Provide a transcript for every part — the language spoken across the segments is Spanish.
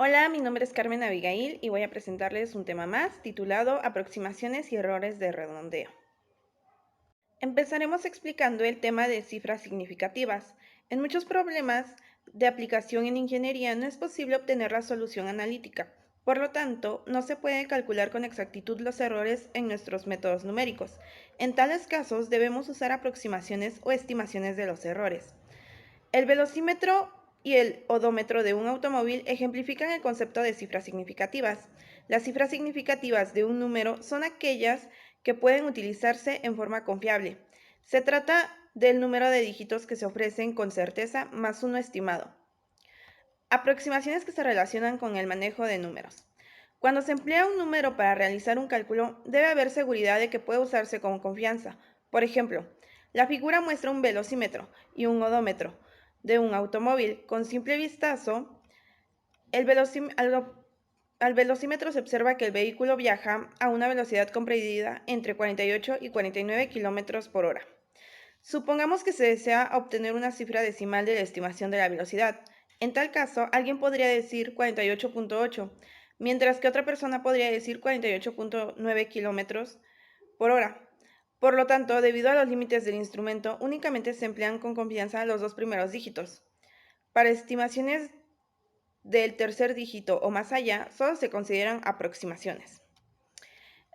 Hola, mi nombre es Carmen Abigail y voy a presentarles un tema más titulado Aproximaciones y errores de redondeo. Empezaremos explicando el tema de cifras significativas. En muchos problemas de aplicación en ingeniería no es posible obtener la solución analítica. Por lo tanto, no se puede calcular con exactitud los errores en nuestros métodos numéricos. En tales casos debemos usar aproximaciones o estimaciones de los errores. El velocímetro y el odómetro de un automóvil ejemplifican el concepto de cifras significativas. Las cifras significativas de un número son aquellas que pueden utilizarse en forma confiable. Se trata del número de dígitos que se ofrecen con certeza más uno estimado. Aproximaciones que se relacionan con el manejo de números. Cuando se emplea un número para realizar un cálculo, debe haber seguridad de que puede usarse con confianza. Por ejemplo, la figura muestra un velocímetro y un odómetro de un automóvil. Con simple vistazo, al velocímetro se observa que el vehículo viaja a una velocidad comprendida entre 48 y 49 kilómetros por hora. Supongamos que se desea obtener una cifra decimal de la estimación de la velocidad. En tal caso, alguien podría decir 48.8, mientras que otra persona podría decir 48.9 kilómetros por hora. Por lo tanto, debido a los límites del instrumento, únicamente se emplean con confianza los dos primeros dígitos. Para estimaciones del tercer dígito o más allá, solo se consideran aproximaciones.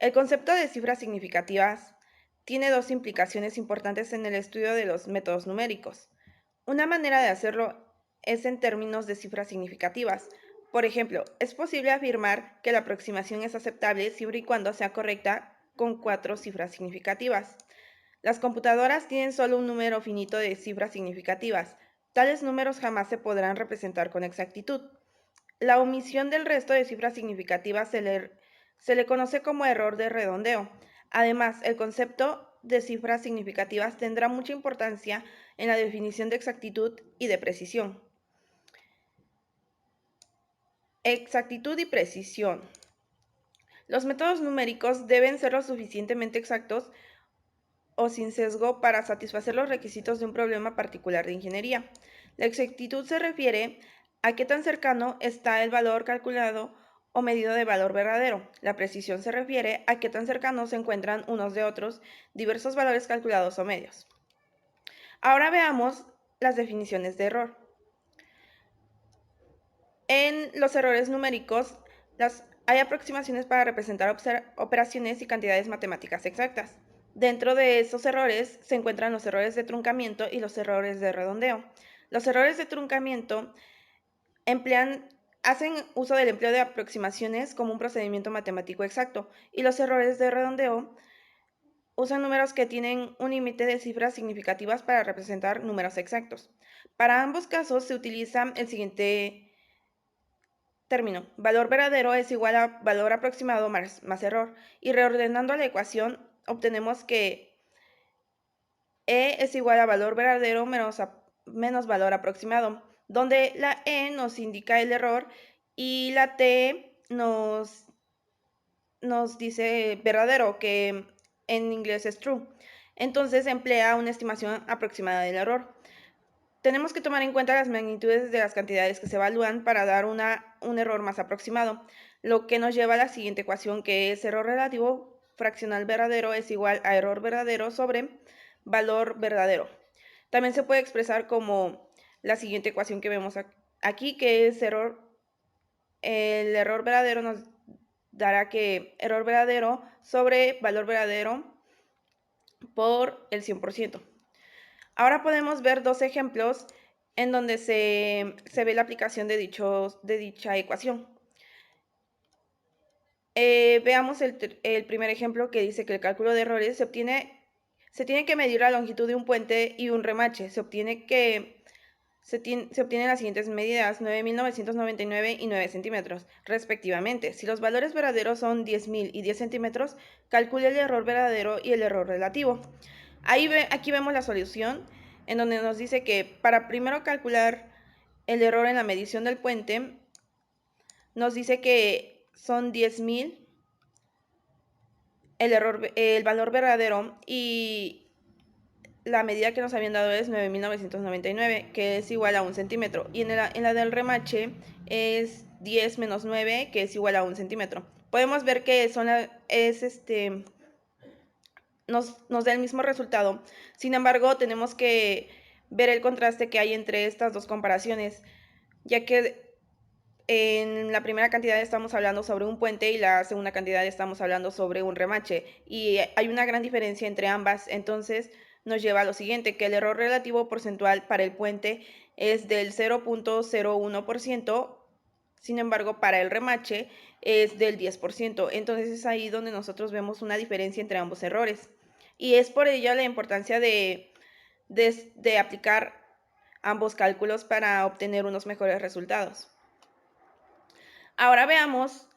El concepto de cifras significativas tiene dos implicaciones importantes en el estudio de los métodos numéricos. Una manera de hacerlo es en términos de cifras significativas. Por ejemplo, es posible afirmar que la aproximación es aceptable siempre y cuando sea correcta con 4 cifras significativas. Las computadoras tienen solo un número finito de cifras significativas. Tales números jamás se podrán representar con exactitud. La omisión del resto de cifras significativas se le conoce como error de redondeo. Además, el concepto de cifras significativas tendrá mucha importancia en la definición de exactitud y de precisión. Exactitud y precisión. Los métodos numéricos deben ser lo suficientemente exactos o sin sesgo para satisfacer los requisitos de un problema particular de ingeniería. La exactitud se refiere a qué tan cercano está el valor calculado o medido de valor verdadero. La precisión se refiere a qué tan cercanos se encuentran unos de otros diversos valores calculados o medios. Ahora veamos las definiciones de error. En los errores numéricos, hay aproximaciones para representar operaciones y cantidades matemáticas exactas. Dentro de esos errores se encuentran los errores de truncamiento y los errores de redondeo. Los errores de truncamiento hacen uso del empleo de aproximaciones como un procedimiento matemático exacto, y los errores de redondeo usan números que tienen un límite de cifras significativas para representar números exactos. Para ambos casos se utiliza el siguiente término: valor verdadero es igual a valor aproximado más error, y reordenando la ecuación obtenemos que E es igual a valor verdadero menos valor aproximado, donde la E nos indica el error y la T nos dice verdadero, que en inglés es true. Entonces emplea una estimación aproximada del error. Tenemos que tomar en cuenta las magnitudes de las cantidades que se evalúan para dar un error más aproximado, lo que nos lleva a la siguiente ecuación, que es error relativo fraccional verdadero es igual a error verdadero sobre valor verdadero. También se puede expresar como la siguiente ecuación que vemos aquí, que es el error verdadero nos dará que error verdadero sobre valor verdadero por el 100%. Ahora podemos ver dos ejemplos en donde se ve la aplicación de dicha ecuación. Veamos el primer ejemplo, que dice que el cálculo de errores se tiene que medir la longitud de un puente y un remache. Se obtienen las siguientes medidas: 9.999 y 9 centímetros, respectivamente. Si los valores verdaderos son 10.000 y 10 centímetros, calcule el error verdadero y el error relativo. Aquí vemos la solución, en donde nos dice que para primero calcular el error en la medición del puente, nos dice que son 10.000 el valor verdadero, y la medida que nos habían dado es 9.999, que es igual a 1 centímetro. Y en la del remache es 10 menos 9, que es igual a 1 centímetro. Podemos ver que nos da el mismo resultado. Sin embargo, tenemos que ver el contraste que hay entre estas dos comparaciones, ya que en la primera cantidad estamos hablando sobre un puente y la segunda cantidad estamos hablando sobre un remache, y hay una gran diferencia entre ambas. Entonces nos lleva a lo siguiente, que el error relativo porcentual para el puente es del 0.01%, sin embargo para el remache es del 10%. Entonces es ahí donde nosotros vemos una diferencia entre ambos errores, y es por ello la importancia de aplicar ambos cálculos para obtener unos mejores resultados. Ahora veamos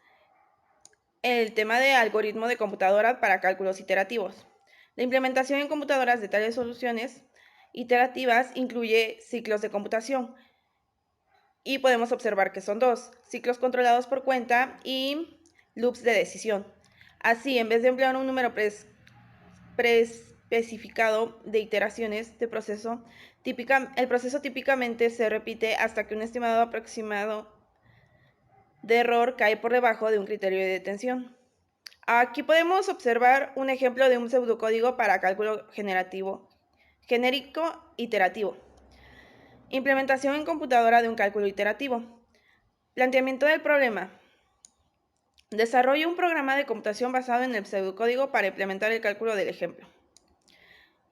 el tema de algoritmo de computadora para cálculos iterativos. La implementación en computadoras de tales soluciones iterativas incluye ciclos de computación, y podemos observar que son dos: ciclos controlados por cuenta y loops de decisión. Así, en vez de emplear un número preespecificado de iteraciones de proceso, el proceso típicamente se repite hasta que un estimado aproximado de error cae por debajo de un criterio de detención. Aquí podemos observar un ejemplo de un pseudocódigo para cálculo genérico iterativo. Implementación en computadora de un cálculo iterativo. Planteamiento del problema. Desarrolla un programa de computación basado en el pseudocódigo para implementar el cálculo del ejemplo.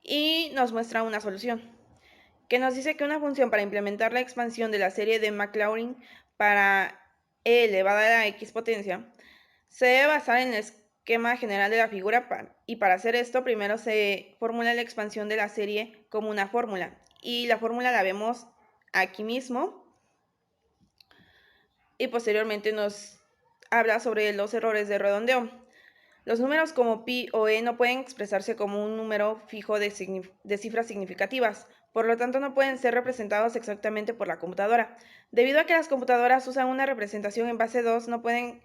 Y nos muestra una solución, que nos dice que una función para implementar la expansión de la serie de Maclaurin para e elevada a la x potencia se debe basar en el esquema general de la figura, y para hacer esto primero se formula la expansión de la serie como una fórmula, y la fórmula la vemos aquí mismo, y posteriormente nos habla sobre los errores de redondeo. Los números como pi o e no pueden expresarse como un número fijo de cifras significativas, por lo tanto no pueden ser representados exactamente por la computadora. Debido a que las computadoras usan una representación en base 2, no pueden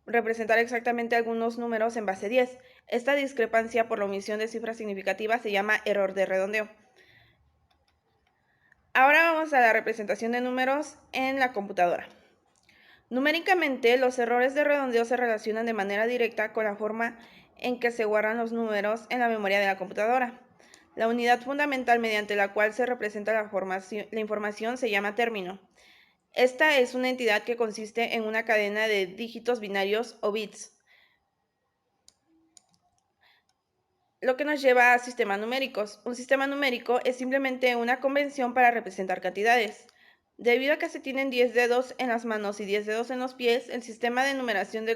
representar exactamente algunos números en base 10. Esta discrepancia por la omisión de cifras significativas se llama error de redondeo. Ahora vamos a la representación de números en la computadora. Numéricamente, los errores de redondeo se relacionan de manera directa con la forma en que se guardan los números en la memoria de la computadora. La unidad fundamental mediante la cual se representa la información se llama término. Esta es una entidad que consiste en una cadena de dígitos binarios o bits, lo que nos lleva a sistemas numéricos. Un sistema numérico es simplemente una convención para representar cantidades. Debido a que se tienen 10 dedos en las manos y 10 dedos en los pies, el sistema de numeración que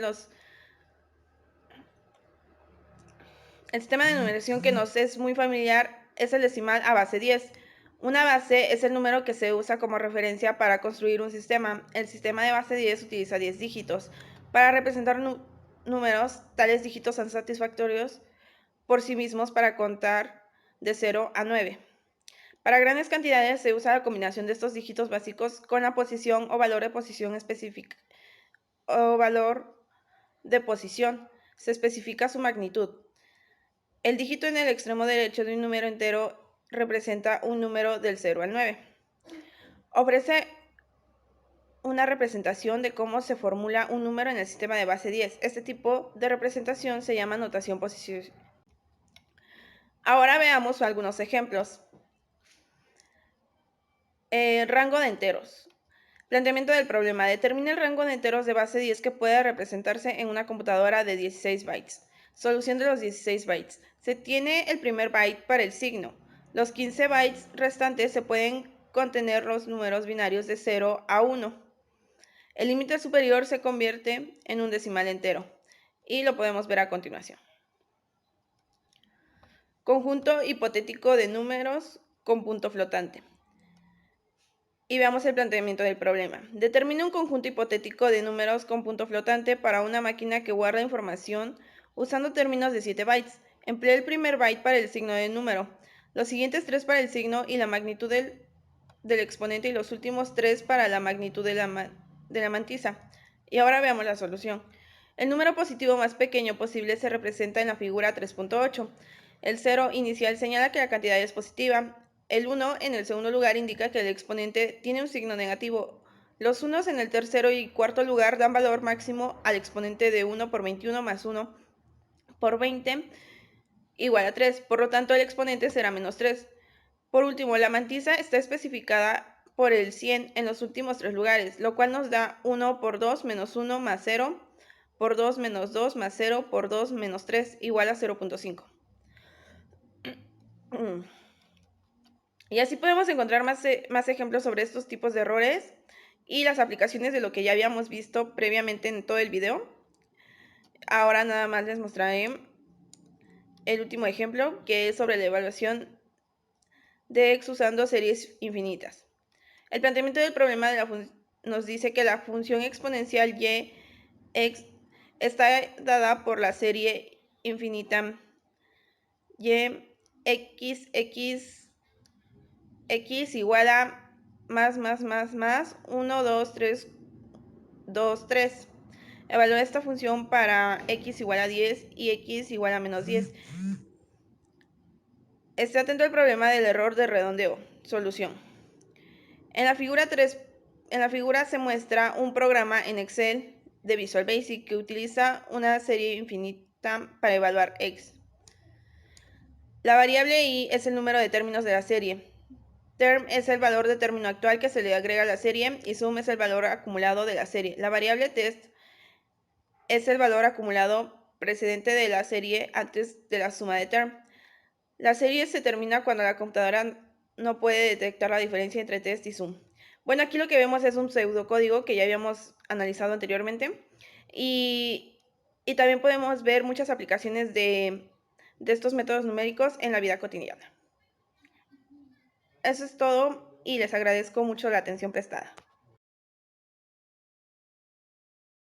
nos es muy familiar es el decimal a base 10. Una base es el número que se usa como referencia para construir un sistema. El sistema de base 10 utiliza 10 dígitos. Para representar números, tales dígitos son satisfactorios por sí mismos para contar de 0 a 9. Para grandes cantidades se usa la combinación de estos dígitos básicos con la posición o valor de posición específica o valor de posición. Se especifica su magnitud. El dígito en el extremo derecho de un número entero representa un número del 0 al 9. Ofrece una representación de cómo se formula un número en el sistema de base 10. Este tipo de representación se llama notación posición. Ahora veamos algunos ejemplos. Rango de enteros. Planteamiento del problema. Determina el rango de enteros de base 10 que puede representarse en una computadora de 16 bytes. Solución de los 16 bytes. Se tiene el primer byte para el signo. Los 15 bytes restantes se pueden contener los números binarios de 0 a 1. El límite superior se convierte en un decimal entero, y lo podemos ver a continuación. Conjunto hipotético de números con punto flotante. Y veamos el planteamiento del problema. Determina un conjunto hipotético de números con punto flotante para una máquina que guarda información usando términos de 7 bytes. Emplea el primer byte para el signo del número, los siguientes 3 para el signo y la magnitud del exponente, y los últimos 3 para la magnitud de la mantisa. Y ahora veamos la solución. El número positivo más pequeño posible se representa en la figura 3.8. El 0 inicial señala que la cantidad es positiva. El 1 en el segundo lugar indica que el exponente tiene un signo negativo. Los unos en el tercero y cuarto lugar dan valor máximo al exponente de 1 por 21 más 1 por 20 igual a 3. Por lo tanto, el exponente será menos 3. Por último, la mantisa está especificada por el 100 en los últimos 3 lugares, lo cual nos da 1 por 2 menos 1 más 0 por 2 menos 2 más 0 por 2 menos 3 igual a 0.5. Y así podemos encontrar más ejemplos sobre estos tipos de errores y las aplicaciones de lo que ya habíamos visto previamente en todo el video. Ahora nada más les mostraré el último ejemplo, que es sobre la evaluación de x usando series infinitas. El planteamiento del problema nos dice que la función exponencial y x está dada por la serie infinita y x igual a más 1, 2, 3, 2, 3. Evalúa esta función para x igual a 10 y x igual a menos 10. Esté atento al problema del error de redondeo. Solución. En la figura se muestra un programa en Excel de Visual Basic que utiliza una serie infinita para evaluar x. La variable y es el número de términos de la serie. Term es el valor de término actual que se le agrega a la serie y sum es el valor acumulado de la serie. La variable test es el valor acumulado precedente de la serie antes de la suma de term. La serie se termina cuando la computadora no puede detectar la diferencia entre test y sum. Bueno, aquí lo que vemos es un pseudocódigo que ya habíamos analizado anteriormente y también podemos ver muchas aplicaciones de estos métodos numéricos en la vida cotidiana. Eso es todo y les agradezco mucho la atención prestada.